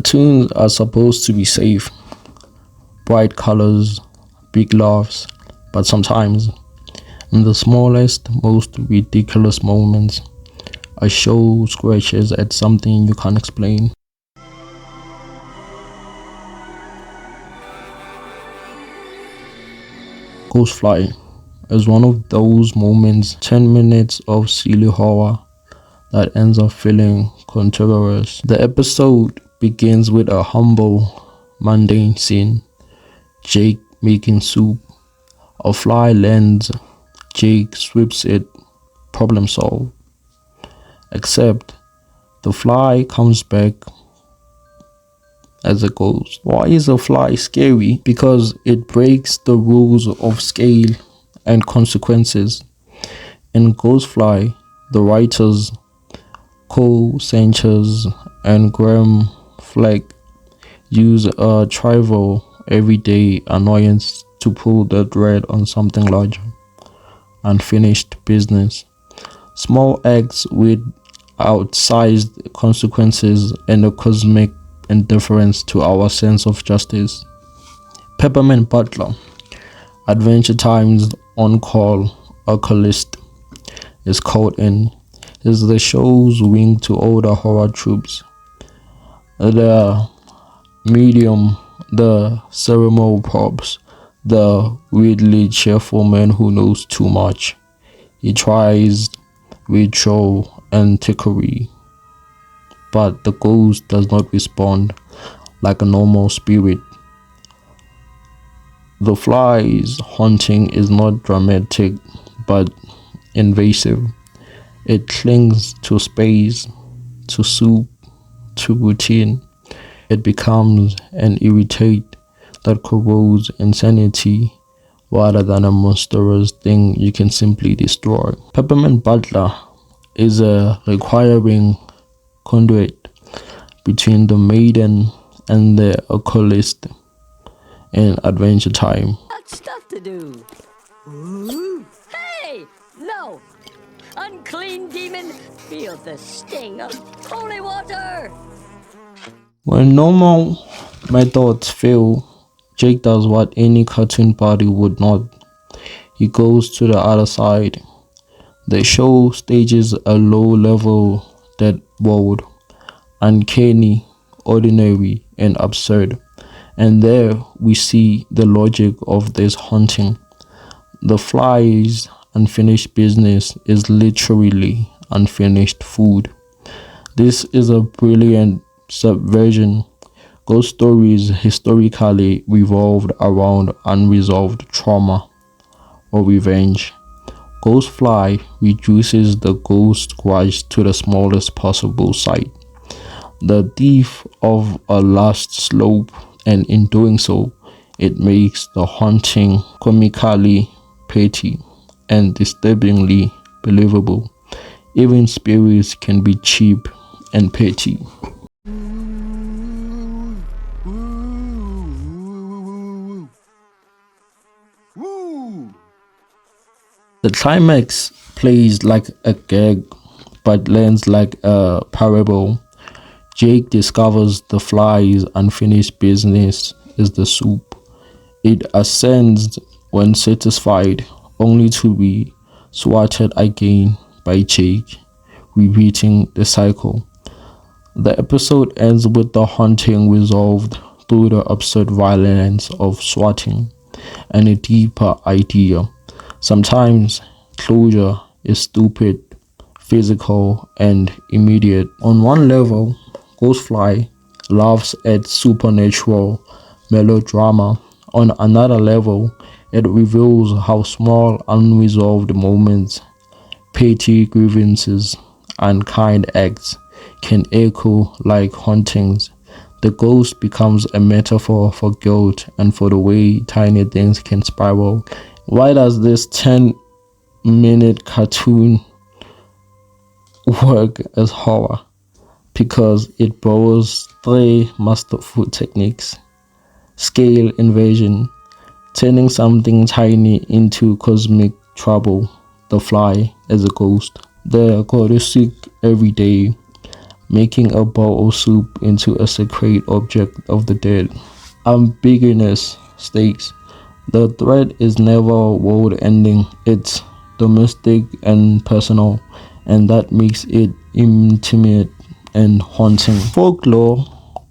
Cartoons are supposed to be safe, bright colors, big laughs, but sometimes, in the smallest, most ridiculous moments, a show scratches at something you can't explain. Ghostfly is one of those moments, 10 minutes of silly horror that ends up feeling contagious. The episode begins with a humble, mundane scene. Jake making soup. A fly lands. Jake sweeps it. Problem solved. Except the fly comes back as a ghost. Why is a fly scary? Because it breaks the rules of scale and consequences. In Ghostfly, the writers Cole Sanchez and Graham Fleck use a trivial, everyday annoyance to pull the thread on something larger, unfinished business. Small acts with outsized consequences and a cosmic indifference to our sense of justice. Peppermint Butler, Adventure Time's on-call occultist, is called in. Is the show's wing to older horror tropes. The medium, the cerebral props, the weirdly cheerful man who knows too much. He tries ritual and trickery, but the ghost does not respond like a normal spirit. The fly's haunting is not dramatic but invasive. It clings to space, to soup, to routine. It becomes an irritate that corrodes insanity rather than a monstrous thing you can simply destroy. Peppermint Butler is a requiring conduit between the maiden and the occultist in Adventure Time. Got stuff to do. Ooh. Hey! No! Unclean demon, feel the sting of holy water! When normal methods fail, Jake does what any cartoon body would not. He goes to the other side. The show stages a low-level dead world, uncanny, ordinary, and absurd. And there we see the logic of this haunting. The fly's unfinished business is literally unfinished food. This is a brilliant subversion. Ghost stories historically revolved around unresolved trauma or revenge. Ghostfly reduces the ghost grudge to the smallest possible sight, the thief of a last slope, and in doing so, it makes the haunting comically petty and disturbingly believable. Even spirits can be cheap and petty. The climax plays like a gag but lands like a parable. Jake discovers the fly's unfinished business is the soup. It ascends when satisfied, only to be swatted again by Jake, repeating the cycle. The episode ends with the haunting resolved through the absurd violence of swatting and a deeper idea. Sometimes closure is stupid, physical, and immediate. On one level, Ghostfly laughs at supernatural melodrama. On another level, it reveals how small unresolved moments, petty grievances, and kind acts can echo like hauntings. The ghost becomes a metaphor for guilt and for the way tiny things can spiral. Why does this 10-minute cartoon work as horror? Because it borrows 3 masterful techniques. Scale invasion, turning something tiny into cosmic trouble. The fly as a ghost. The chaotic everyday, making a bowl of soup into a sacred object of the dead. Ambiguous stakes. The thread is never world ending, it's domestic and personal, and that makes it intimate and haunting. Folklore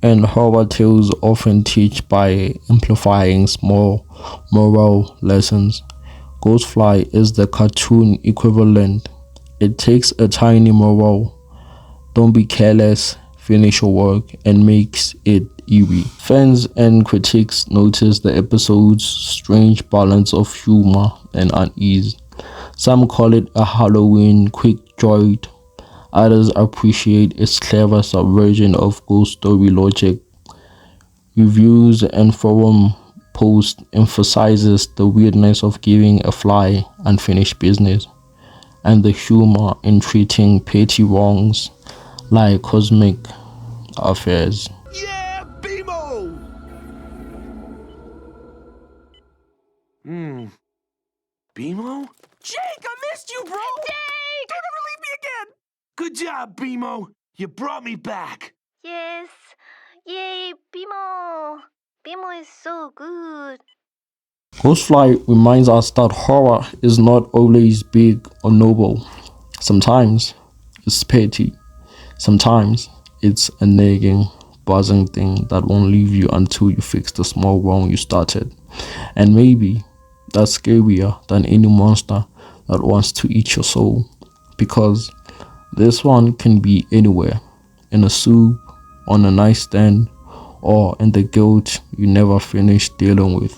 and horror tales often teach by amplifying small moral lessons. Ghostfly is the cartoon equivalent. It takes a tiny moral, don't be careless, finish your work, and makes it eerie. Fans and critics notice the episode's strange balance of humor and unease. Some call it a Halloween quick jolt. Others appreciate its clever subversion of ghost story logic. Reviews and forum posts emphasizes the weirdness of giving a fly unfinished business and the humor in treating petty wrongs like cosmic affairs. Yeah, BMO! BMO? Jake, I missed you, bro! Jake! Don't ever leave me again! Good job, BMO. You brought me back. Yes. Yay, Bimo. Bimo is so good. Ghostfly reminds us that horror is not always big or noble. Sometimes it's petty. Sometimes it's a nagging, buzzing thing that won't leave you until you fix the small wrong you started. And maybe that's scarier than any monster that wants to eat your soul. Because this one can be anywhere. In a soup, on a nightstand, or in the guilt you never finish dealing with.